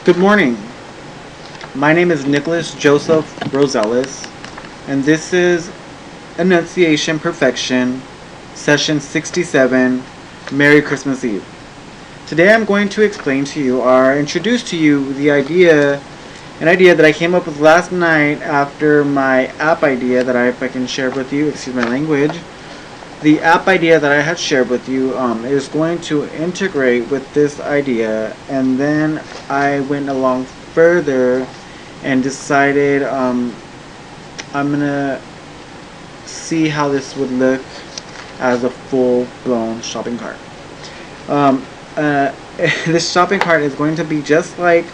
Good morning. My name is Nicholas Joseph Rosales, and this is Enunciation Perfection, Session 67, Merry Christmas Eve. Today I'm going to explain to you or introduce to you an idea that I came up with last night after my app idea that if I can share with you, excuse my language. The app idea that I had shared with you is going to integrate with this idea, and then I went along further and decided I'm gonna see how this would look as a full-blown shopping cart. Um, uh, this shopping cart is going to be just like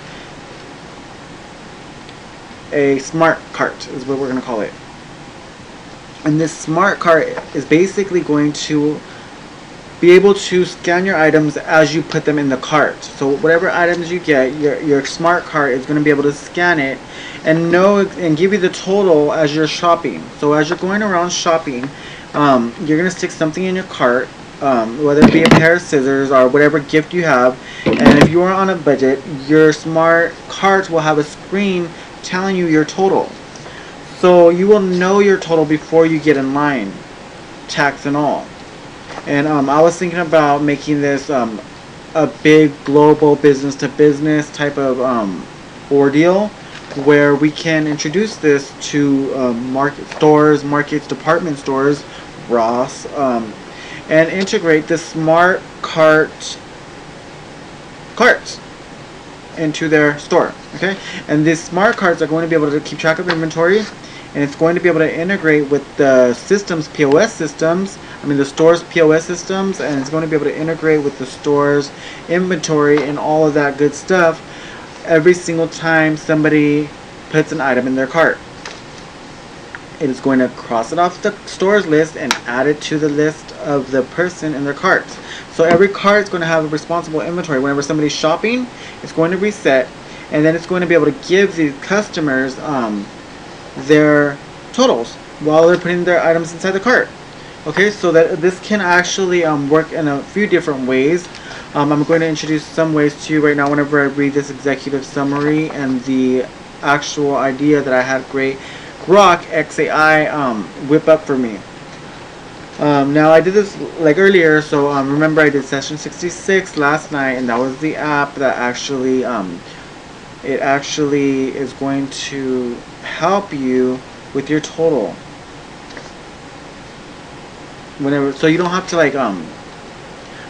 a smart cart, is what we're gonna call it. And this smart cart is basically going to be able to scan your items as you put them in the cart. So whatever items you get, your smart cart is going to be able to scan it and know and give you the total as you're shopping. So as you're going around shopping, you're going to stick something in your cart, whether it be a pair of scissors or whatever gift you have. And if you are on a budget, your smart cart will have a screen telling you your total. So you will know your total before you get in line, tax and all. And I was thinking about making this a big global business-to-business type of ordeal, where we can introduce this to markets, department stores, Ross, and integrate the smart carts into their store. Okay, and these smart carts are going to be able to keep track of inventory, and it's going to be able to integrate with the the store's POS systems, and it's going to be able to integrate with the store's inventory and all of that good stuff every single time somebody puts an item in their cart. It is going to cross it off the store's list and add it to the list of the person in their cart. So every cart is going to have a responsible inventory. Whenever somebody's shopping, it's going to reset, and then it's going to be able to give the customers their totals while they're putting their items inside the cart. Okay, so that this can actually work in a few different ways. I'm going to introduce some ways to you right now whenever I read this executive summary and the actual idea that I had Grok XAI whip up for me. Now I did this like earlier, so remember I did session 66 last night, and that was the app that actually it actually is going to help you with your total. So you don't have to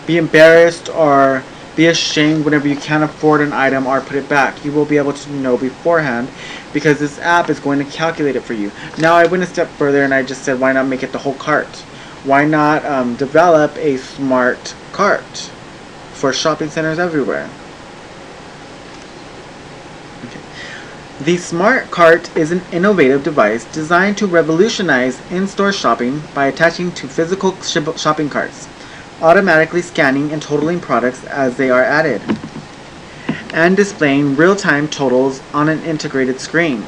be embarrassed or be ashamed whenever you can't afford an item or put it back. You will be able to know beforehand, because this app is going to calculate it for you. Now I went a step further and I just said, why not make it the whole cart? Why not develop a smart cart for shopping centers everywhere? The Smart Cart is an innovative device designed to revolutionize in-store shopping by attaching to physical shopping carts, automatically scanning and totaling products as they are added, and displaying real-time totals on an integrated screen.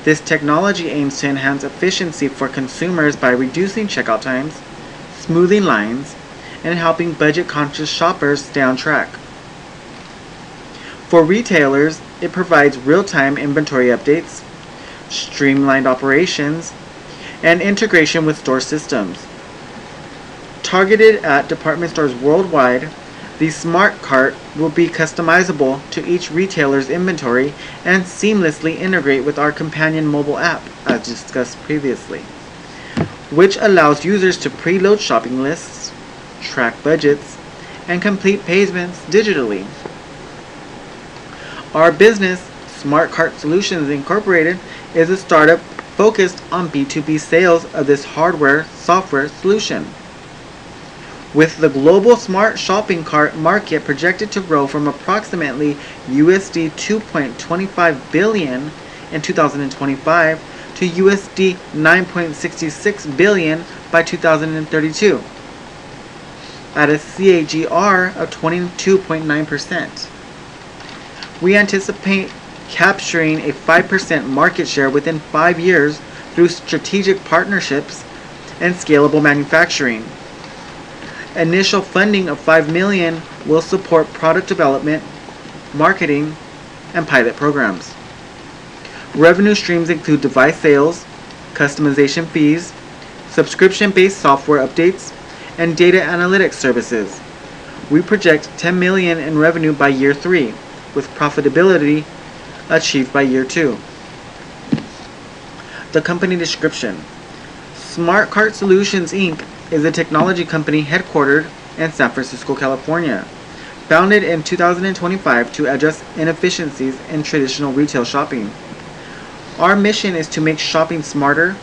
This technology aims to enhance efficiency for consumers by reducing checkout times, smoothing lines, and helping budget-conscious shoppers stay on track. For retailers, it provides real-time inventory updates, streamlined operations, and integration with store systems. Targeted at department stores worldwide, the Smart Cart will be customizable to each retailer's inventory and seamlessly integrate with our companion mobile app, as discussed previously, which allows users to preload shopping lists, track budgets, and complete payments digitally. Our business, Smart Cart Solutions Incorporated, is a startup focused on B2B sales of this hardware-software solution. With the global smart shopping cart market projected to grow from approximately USD 2.25 billion in 2025 to USD 9.66 billion by 2032, at a CAGR of 22.9%. We anticipate capturing a 5% market share within 5 years through strategic partnerships and scalable manufacturing. Initial funding of $5 million will support product development, marketing, and pilot programs. Revenue streams include device sales, customization fees, subscription-based software updates, and data analytics services. We project $10 million in revenue by year 3, with profitability achieved by year 2. The company description. Smart Cart Solutions Inc. is a technology company headquartered in San Francisco, California, founded in 2025 to address inefficiencies in traditional retail shopping. Our mission is to make shopping smarter,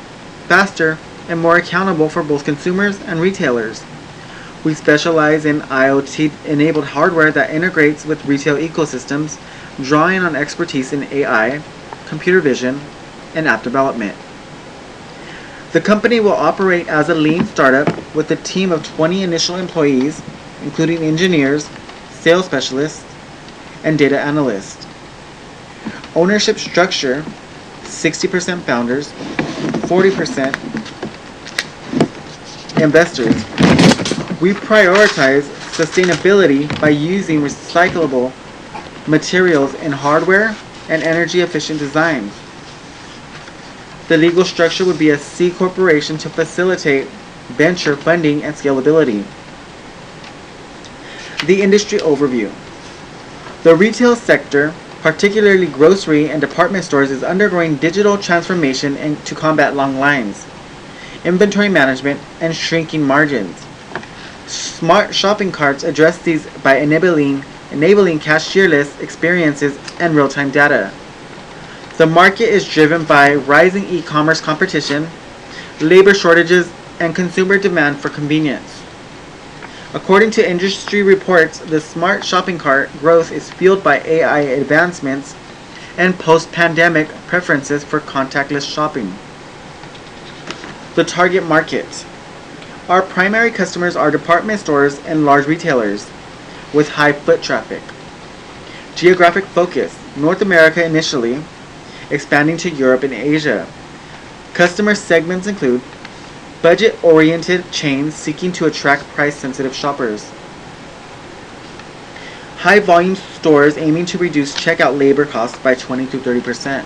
faster, and more accountable for both consumers and retailers. We specialize in IoT-enabled hardware that integrates with retail ecosystems, drawing on expertise in AI, computer vision, and app development. The company will operate as a lean startup with a team of 20 initial employees, including engineers, sales specialists, and data analysts. Ownership structure: 60% founders, 40% investors. We prioritize sustainability by using recyclable materials in hardware and energy-efficient designs. The legal structure would be a C corporation to facilitate venture funding and scalability. The industry overview. The retail sector, particularly grocery and department stores, is undergoing digital transformation to combat long lines, inventory management, and shrinking margins. Smart shopping carts address these by enabling cashierless experiences and real-time data. The market is driven by rising e-commerce competition, labor shortages, and consumer demand for convenience. According to industry reports, the smart shopping cart growth is fueled by AI advancements and post-pandemic preferences for contactless shopping. The target market. Our primary customers are department stores and large retailers with high foot traffic. Geographic focus: North America initially, expanding to Europe and Asia. Customer segments include budget-oriented chains seeking to attract price-sensitive shoppers, high-volume stores aiming to reduce checkout labor costs by 20 to 30%,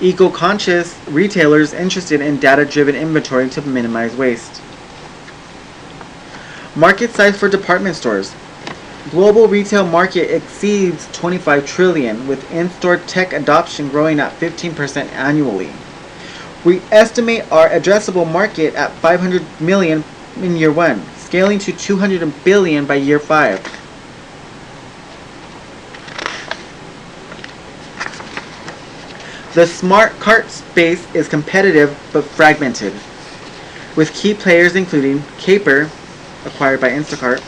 eco-conscious retailers interested in data-driven inventory to minimize waste. Market size for department stores. Global retail market exceeds $25 trillion, with in-store tech adoption growing at 15% annually. We estimate our addressable market at $500 million in year 1, scaling to $200 billion by year 5. The smart cart space is competitive but fragmented, with key players including Caper, acquired by Instacart,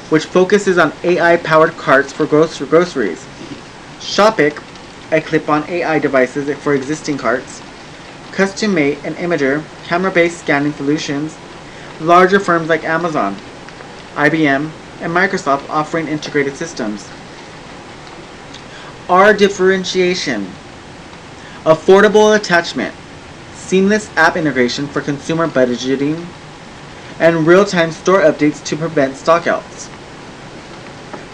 which focuses on AI-powered carts for groceries, Shopic, a clip-on AI devices for existing carts, Custom-Mate and Imager, camera-based scanning solutions, larger firms like Amazon, IBM, and Microsoft offering integrated systems. Our differentiation: affordable attachment, seamless app integration for consumer budgeting, and real-time store updates to prevent stockouts.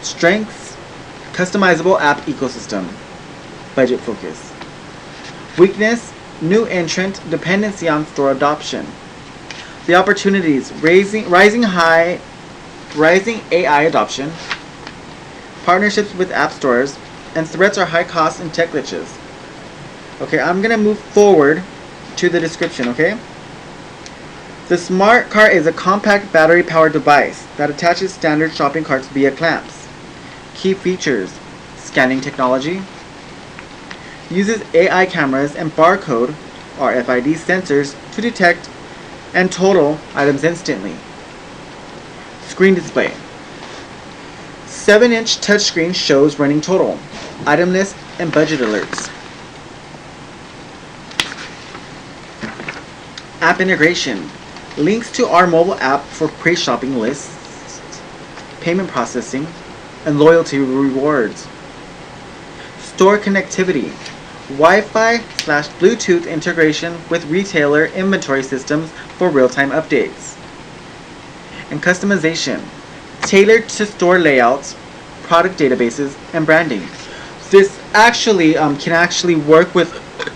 Strengths: customizable app ecosystem, budget focus. Weakness: new entrant, dependency on store adoption. The opportunities: rising AI adoption, partnerships with app stores, and threats are high costs and tech glitches. Okay, I'm going to move forward to the description, okay? The smart cart is a compact battery-powered device that attaches standard shopping carts via clamps. Key features: scanning technology, uses AI cameras and barcode RFID sensors to detect and total items instantly. Screen display: 7-inch touchscreen shows running total, item list, and budget alerts. App integration: links to our mobile app for pre-shopping lists, payment processing, and loyalty rewards. Store connectivity: Wi-Fi/Bluetooth integration with retailer inventory systems for real-time updates. And customization: tailored to store layouts, product databases, and branding. This actually can actually work with,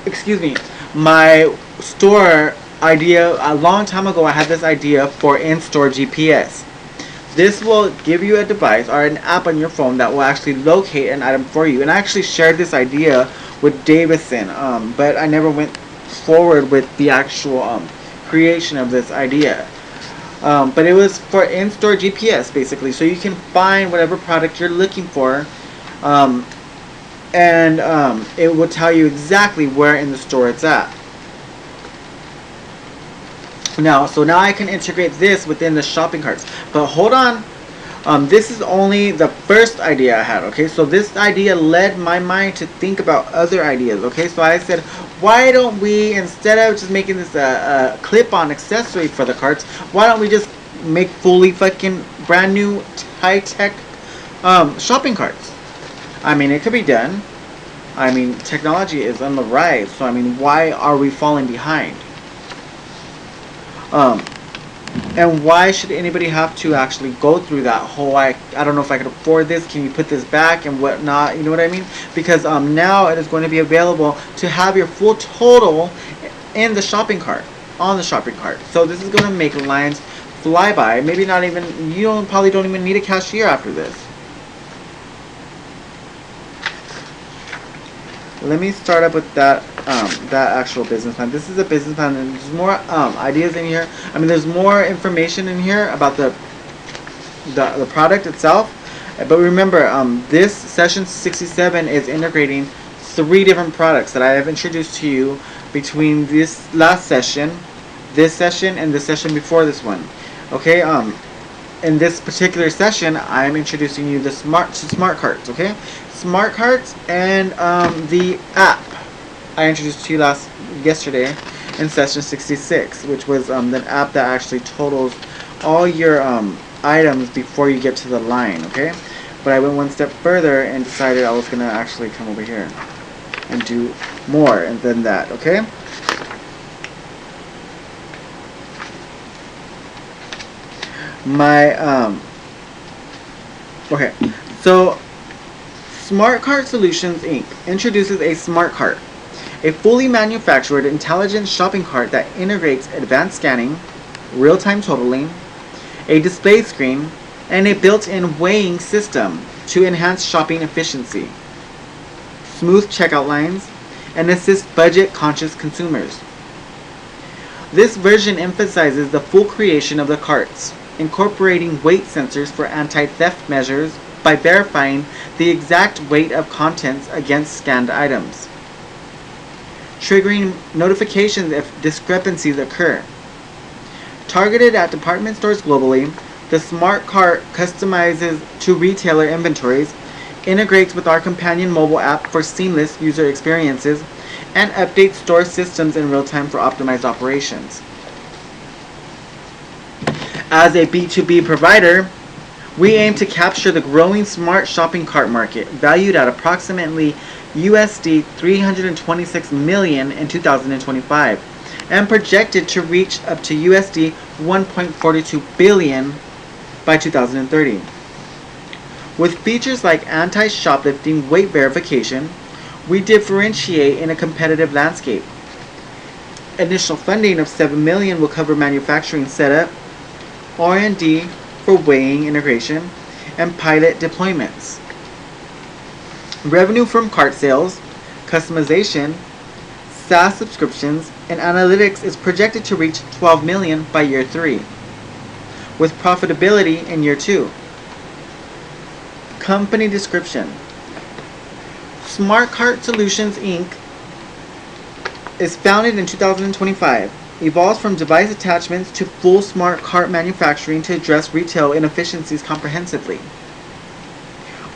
excuse me, my store idea. A long time ago, I had this idea for in-store GPS. This will give you a device or an app on your phone that will actually locate an item for you. And I actually shared this idea with Davison, but I never went forward with the actual creation of this idea. But it was for in-store GPS basically, so you can find whatever product you're looking for, and it will tell you exactly where in the store it's at. Now I can integrate this within the shopping carts. But hold on, this is only the first idea I had. Okay, so this idea led my mind to think about other ideas. Okay, so I said, why don't we, instead of just making this a clip-on accessory for the carts, why don't we just make fully fucking brand new high-tech shopping carts? I mean, it could be done. I mean, technology is on the rise, so I mean, why are we falling behind? And why should anybody have to actually go through that whole, I don't know if I could afford this, can you put this back and whatnot, you know what I mean? Because now it is going to be available to have your full total in the shopping cart, on the shopping cart. So this is going to make lines fly by. Maybe not even, probably don't even need a cashier after this. Let me start up with that actual business plan. This is a business plan, and there's more ideas in here. I mean, there's more information in here about the product itself. But remember, this session 67 is integrating 3 different products that I have introduced to you between this last session, and the session before this one. Okay. In this particular session, I'm introducing you the smart carts. Okay. Smart carts and the app I introduced to you yesterday in session 66, which was the app that actually totals all your items before you get to the line. Okay, but I went one step further and decided I was gonna actually come over here and do more than that. Okay. Okay, so Smart Cart Solutions Inc. introduces a smart cart, a fully manufactured intelligent shopping cart that integrates advanced scanning, real-time totaling, a display screen, and a built-in weighing system to enhance shopping efficiency, smooth checkout lines, and assist budget-conscious consumers. This version emphasizes the full creation of the carts, incorporating weight sensors for anti-theft measures by verifying the exact weight of contents against scanned items, triggering notifications if discrepancies occur. Targeted at department stores globally, the Smart Cart customizes to retailer inventories, integrates with our companion mobile app for seamless user experiences, and updates store systems in real time for optimized operations. As a B2B provider, we aim to capture the growing smart shopping cart market, valued at approximately USD 326 million in 2025, and projected to reach up to USD 1.42 billion by 2030. With features like anti-shoplifting weight verification, we differentiate in a competitive landscape. Initial funding of $7 million will cover manufacturing setup, R&D for weighing integration, and pilot deployments. Revenue from cart sales, customization, SaaS subscriptions, and analytics is projected to reach $12 million by year 3, with profitability in year 2. Company description. Smart Cart Solutions Inc. is founded in 2025, evolves from device attachments to full smart cart manufacturing to address retail inefficiencies comprehensively.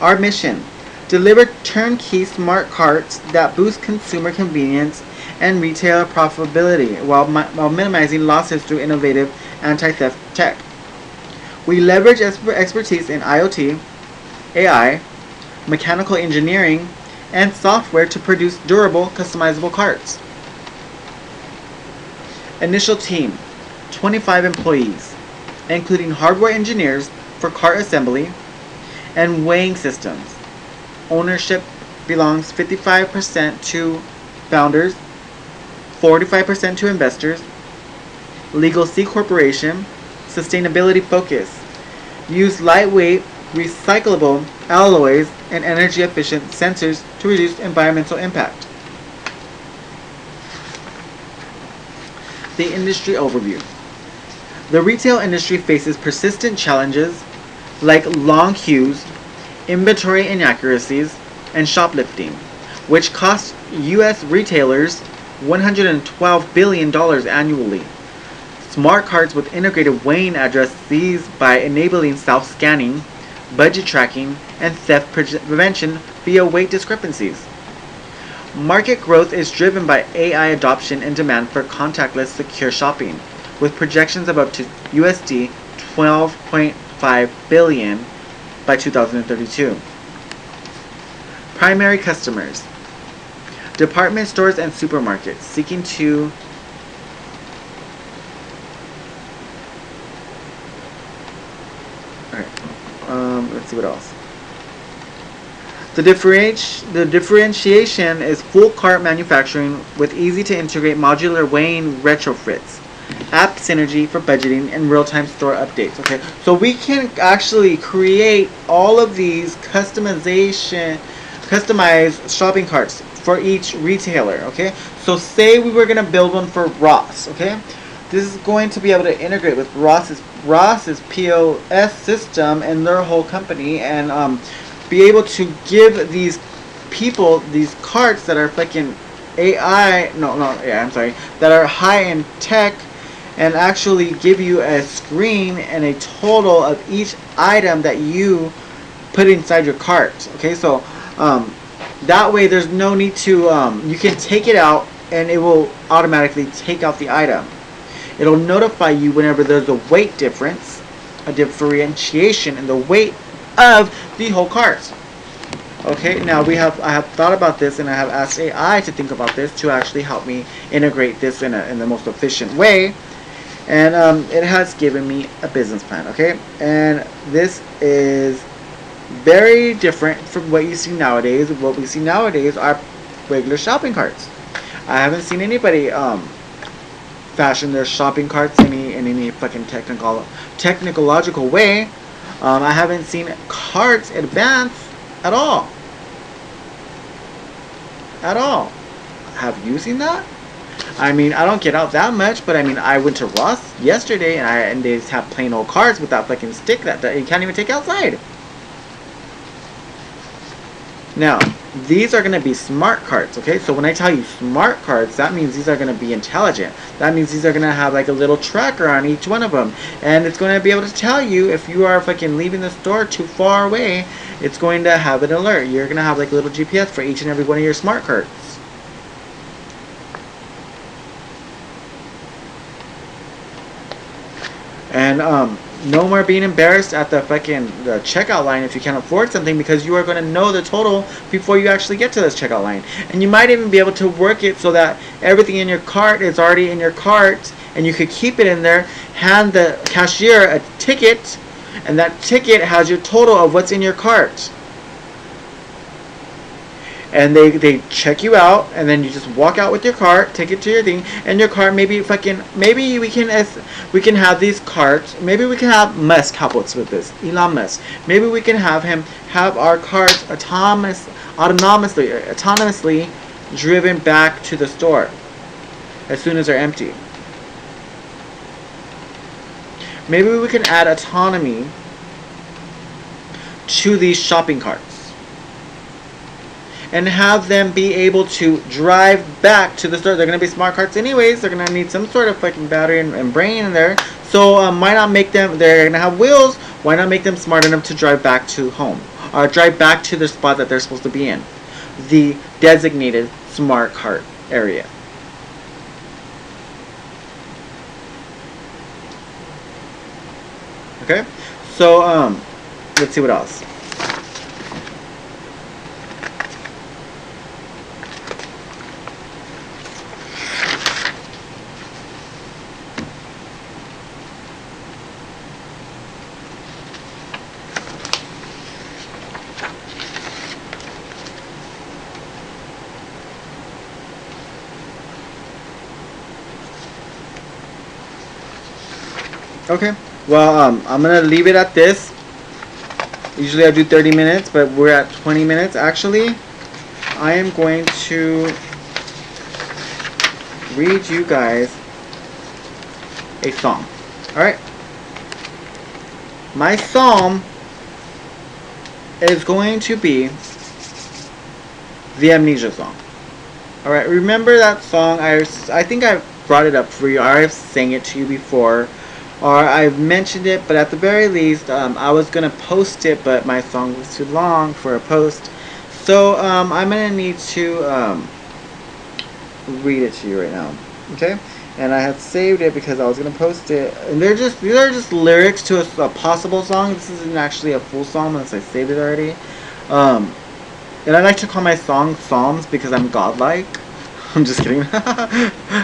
Our mission: deliver turnkey smart carts that boost consumer convenience and retailer profitability while minimizing losses through innovative anti-theft tech. We leverage expertise in IoT, AI, mechanical engineering, and software to produce durable, customizable carts. Initial team, 25 employees, including hardware engineers for cart assembly and weighing systems. Ownership belongs 55% to founders, 45% to investors, legal C corporation, sustainability focus, use lightweight, recyclable alloys and energy efficient sensors to reduce environmental impact. The industry overview. The retail industry faces persistent challenges like long queues, inventory inaccuracies, and shoplifting, which cost U.S. retailers $112 billion annually. Smart cards with integrated weighing address these by enabling self-scanning, budget tracking, and theft prevention via weight discrepancies. Market growth is driven by AI adoption and demand for contactless secure shopping, with projections of up to USD 12.5 billion by 2032. Primary customers: department stores and supermarkets seeking to let's see what else. The differentiation is full cart manufacturing with easy to integrate modular weighing retrofits, app synergy for budgeting, and real-time store updates. Okay, so we can actually create all of these customized shopping carts for each retailer. Okay, so say we were going to build one for Ross. Okay, this is going to be able to integrate with Ross's POS system and their whole company, and be able to give these people these carts that are fucking that are high in tech, and actually give you a screen and a total of each item that you put inside your cart. Okay, so that way there's no need to you can take it out and it will automatically take out the item. It'll notify you whenever there's a weight difference, a differentiation in the weight of the whole cart. Okay, now I have thought about this, and I have asked AI to think about this to actually help me integrate this in the most efficient way, and it has given me a business plan. Okay, and this is very different from what you see nowadays. What we see nowadays are regular shopping carts. I haven't seen anybody fashion their shopping carts in any fucking technological way. I haven't seen carts advance at all. Have you seen that? I mean, I don't get out that much, but I mean, I went to Ross yesterday, and they just have plain old carts with that fucking stick that you can't even take outside. Now, these are going to be smart carts, okay? So when I tell you smart carts, that means these are going to be intelligent. That means these are going to have like a little tracker on each one of them. And it's going to be able to tell you if you are fucking leaving the store too far away, it's going to have an alert. You're going to have like a little GPS for each and every one of your smart carts. And no more being embarrassed at the checkout line if you can't afford something, because you are going to know the total before you actually get to this checkout line. And you might even be able to work it so that everything in your cart is already in your cart, and you could keep it in there, hand the cashier a ticket, and that ticket has your total of what's in your cart. And they check you out, and then you just walk out with your cart, take it to your thing, and your cart maybe we can have these carts. Maybe we can have Musk help us with this. Elon Musk. Maybe we can have him have our carts autonomously driven back to the store as soon as they're empty. Maybe we can add autonomy to these shopping carts and have them be able to drive back to the store. They're going to be smart carts anyways. They're going to need some sort of fucking battery and brain in there. So why not make them, they're going to have wheels, why not make them smart enough to drive back to home? Or drive back to the spot that they're supposed to be in. The designated smart cart area. Okay? So, let's see what else. Okay. Well, I'm gonna leave it at this. Usually I do 30 minutes, but we're at 20 minutes. Actually, I am going to read you guys a psalm. Alright? My psalm is going to be the Amnesia song. Alright, remember that song? I think I've brought it up for you, or I've sang it to you before, or I've mentioned it, but at the very least, I was going to post it, but my song was too long for a post. So, I'm going to need to read it to you right now. Okay? And I had saved it because I was going to post it. And these are just lyrics to a possible song. This isn't actually a full song unless I saved it already. And I like to call my songs psalms because I'm godlike. I'm just kidding.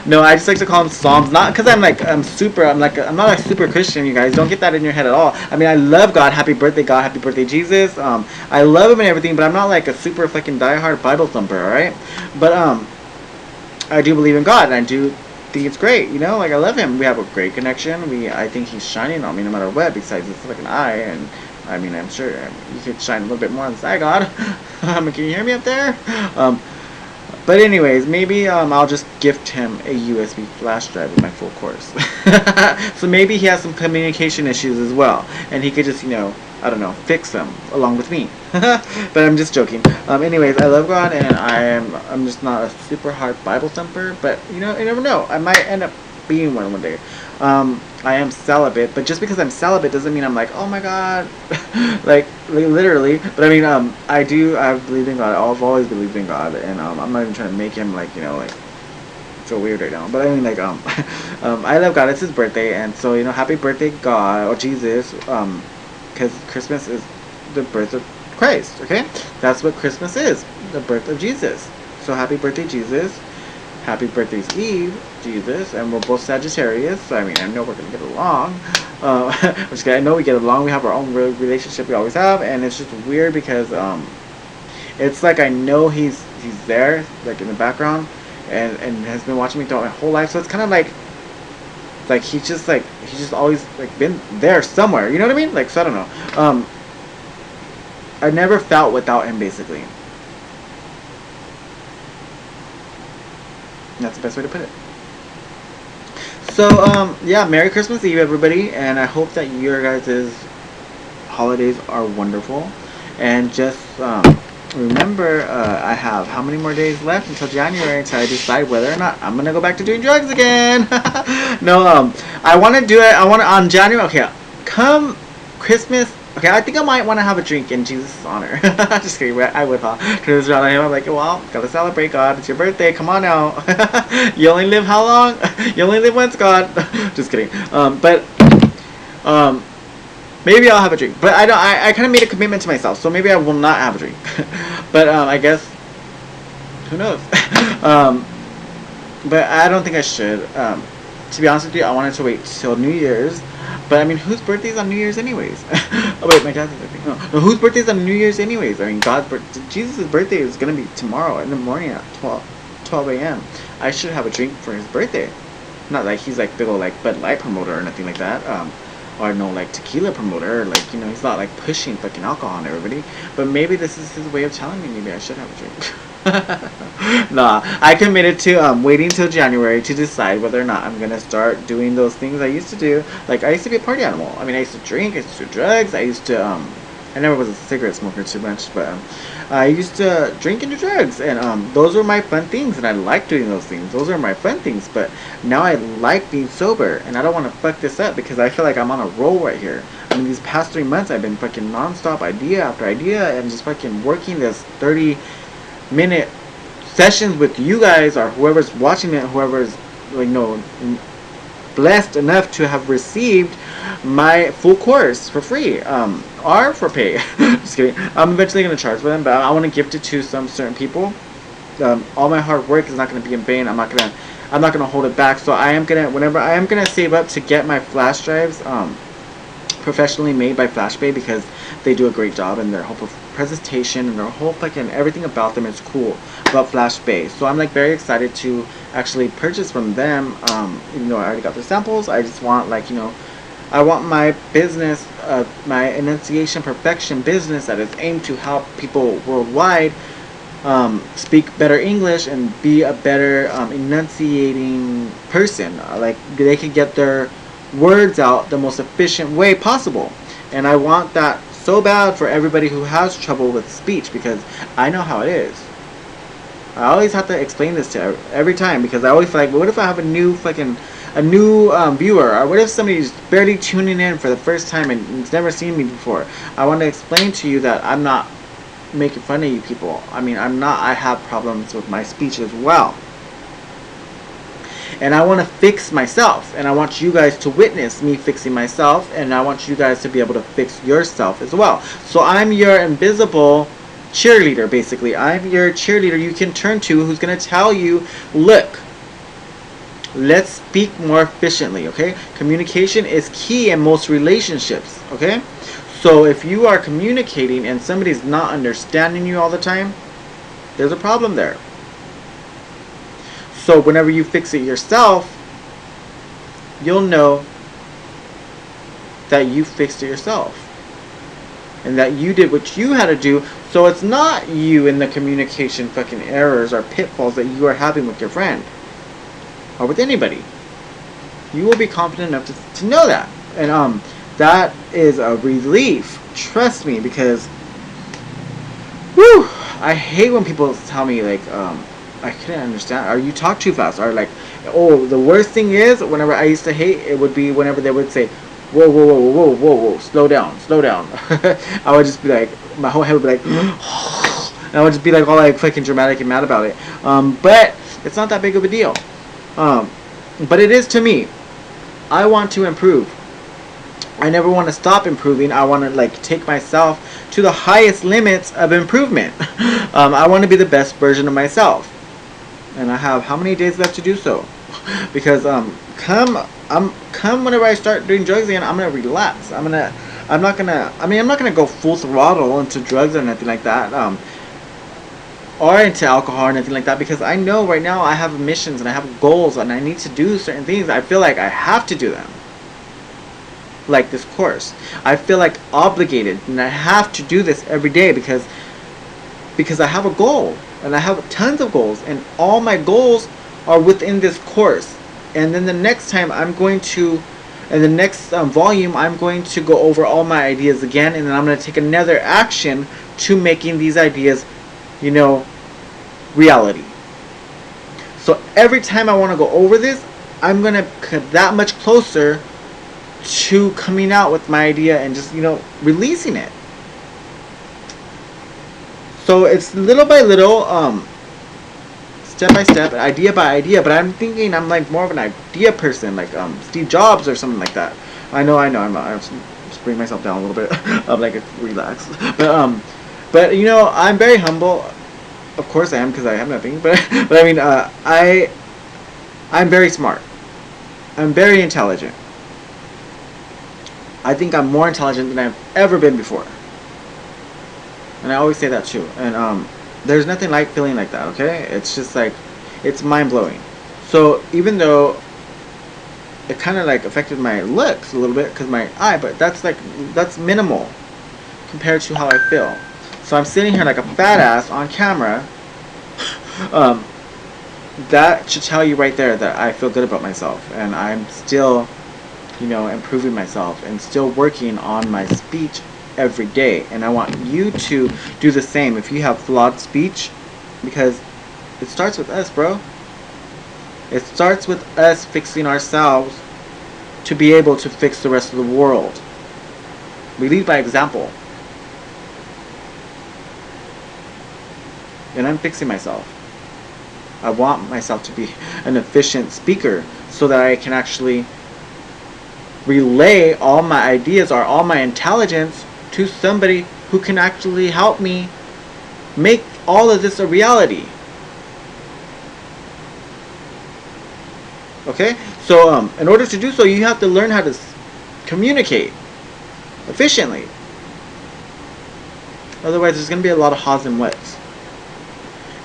No, I just like to call them psalms, not because I'm not a super Christian. You guys don't get that in your head at all. I mean, I love God. Happy birthday, God. Happy birthday, Jesus. I love him and everything, but I'm not like a super fucking diehard Bible thumper. All right, but I do believe in God, and I do think it's great. You know, like I love him. We have a great connection. I think he's shining on me no matter what. Besides this fucking eye, and I mean, I'm sure you could shine a little bit more on the side, God. Can you hear me up there? But anyways, maybe I'll just gift him a USB flash drive with my full course. So maybe he has some communication issues as well, and he could just, you know, I don't know, fix them along with me. But I'm just joking. Anyways, I love God, and I'm just not a super hard Bible thumper. But you know, you never know. I might end up being one day. I am celibate, but just because I'm celibate doesn't mean I'm like, oh my God, like literally. But I mean, I believe in God. I've always believed in God, and I'm not even trying to make him like, you know, like so weird right now. But I mean, like, I love God. It's his birthday, and so, you know, happy birthday, God, or Jesus, because Christmas is the birth of Christ. Okay, that's what Christmas is, the birth of Jesus. So happy birthday, Jesus. Happy birthday's Eve, Jesus, and we're both Sagittarius, so I mean, I know we're going to get along. I'm just kidding. I know we get along. We have our own relationship we always have, and it's just weird because it's like I know he's there, like in the background, and has been watching me throughout my whole life, so it's kind of like he's just always like been there somewhere, you know what I mean? Like, so I don't know. I never felt without him, basically. That's the best way to put it. So, yeah, Merry Christmas Eve, everybody, and I hope that your guys' holidays are wonderful. And just remember, I have how many more days left until January until I decide whether or not I'm gonna go back to doing drugs again. No, I want to do it. I want to on January. Okay, come Christmas. Okay, I think I might want to have a drink in Jesus' honor. Just kidding, I would, huh? Because I'm like, well, gotta celebrate, God. It's your birthday. Come on now. You only live how long? You only live once, God. Just kidding. Maybe I'll have a drink. But I kind of made a commitment to myself, so maybe I will not have a drink. But I guess, who knows? But I don't think I should. To be honest with you, I wanted to wait till New Year's. But I mean, whose birthday is on New Year's anyways? Oh wait, my dad's birthday. No, whose birthday is on New Year's anyways? I mean, Jesus' birthday is gonna be tomorrow in the morning at 12 a.m. I should have a drink for his birthday. Not like he's like big old like Bud Light promoter or nothing like that. Or no like tequila promoter. Or, like, you know, he's not like pushing fucking alcohol on everybody. But maybe this is his way of telling me maybe I should have a drink. Nah, I committed to waiting till January to decide whether or not I'm gonna start doing those things I used to do. Like, I used to be a party animal. I mean, I used to drink, I used to do drugs, I used to I never was a cigarette smoker too much, but I used to drink and do drugs, and those were my fun things, and I like doing those things. Those are my fun things, but now I like being sober, and I don't want to fuck this up because I feel like I'm on a roll right here. I mean, these past 3 months I've been fucking non-stop idea after idea and just fucking working this 30-minute sessions with you guys or whoever's watching it, whoever's, like, no, blessed enough to have received my full course for free, or for pay. Just kidding. I'm eventually going to charge for them, but I want to gift it to some certain people. All my hard work is not going to be in vain. I'm not going to hold it back. So I am going to save up to get my flash drives professionally made by FlashBay, because they do a great job, and their whole presentation and their whole fucking everything about them is cool about FlashBay. So I'm like very excited to actually purchase from them. You know, I already got the samples. I just want, like, you know, I want my business, my enunciation perfection business that is aimed to help people worldwide speak better English and be a better enunciating person. Like they can get their words out the most efficient way possible. And I want that so bad for everybody who has trouble with speech, because I know how it is. I always have to explain this to every time, because I always feel like, what if I have a new viewer, or what if somebody's barely tuning in for the first time and has never seen me before? I want to explain to you that I'm not making fun of you people. I mean, I have problems with my speech as well. And I want to fix myself, and I want you guys to witness me fixing myself, and I want you guys to be able to fix yourself as well. So I'm your invisible cheerleader, basically. I'm your cheerleader you can turn to, who's going to tell you, look, let's speak more efficiently, okay? Communication is key in most relationships, okay? So if you are communicating and somebody's not understanding you all the time, there's a problem there. So whenever you fix it yourself, you'll know that you fixed it yourself, and that you did what you had to do. So it's not you in the communication fucking errors or pitfalls that you are having with your friend or with anybody. You will be confident enough to know that. And that is a relief. Trust me, because whew, I hate when people tell me like I couldn't understand, or you talk too fast, or like, oh, the worst thing is, whenever I used to hate, it would be whenever they would say, whoa, whoa, whoa, whoa, whoa, whoa, slow down, slow down. I would just be like, my whole head would be like, and I would just be like all like fucking dramatic and mad about it. But it's not that big of a deal. But it is to me. I want to improve. I never want to stop improving. I want to like take myself to the highest limits of improvement. I want to be the best version of myself. And I have how many days left to do so? Because come whenever I start doing drugs again, I'm gonna relax. I'm not gonna go full throttle into drugs or anything like that, or into alcohol or anything like that, because I know right now I have missions and I have goals and I need to do certain things. I feel like I have to do them. Like this course, I feel like obligated, and I have to do this every day because I have a goal. And I have tons of goals, and all my goals are within this course. And then the next time in the next volume, I'm going to go over all my ideas again, and then I'm going to take another action to making these ideas, reality. So every time I want to go over this, I'm going to get that much closer to coming out with my idea and just, releasing it. So it's little by little, step by step, idea by idea. But I'm thinking I'm like more of an idea person, like Steve Jobs or something like that. I know. I'm just bring myself down a little bit. I'm like relax. But I'm very humble. Of course I am, because I have nothing. But I mean, I'm very smart. I'm very intelligent. I think I'm more intelligent than I've ever been before. And I always say that too. And there's nothing like feeling like that, okay? It's just like, it's mind-blowing. So even though it kind of like affected my looks a little bit because my eye, but that's minimal compared to how I feel. So I'm sitting here like a fat ass on camera. That should tell you right there that I feel good about myself, and I'm still, improving myself and still working on my speech every day. And I want you to do the same if you have flawed speech, because it starts with us, bro. It starts with us fixing ourselves to be able to fix the rest of the world. We lead by example. And I'm fixing myself. I want myself to be an efficient speaker so that I can actually relay all my ideas or all my intelligence to somebody who can actually help me make all of this a reality. Okay? So in order to do so, you have to learn how to communicate efficiently. Otherwise, there's going to be a lot of ha's and whats.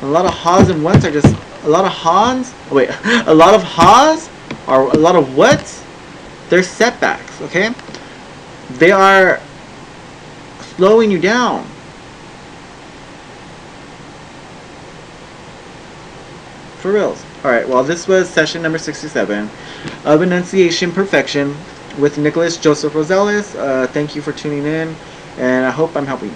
A lot of ha's and whats are just a lot of ha's. Wait, a lot of ha's or a lot of whats. They're setbacks. products, okay? They are slowing you down. For reals. Alright, well, this was session number 67 of Enunciation Perfection with Nicholas Joseph Rosales. Thank you for tuning in, and I hope I'm helping.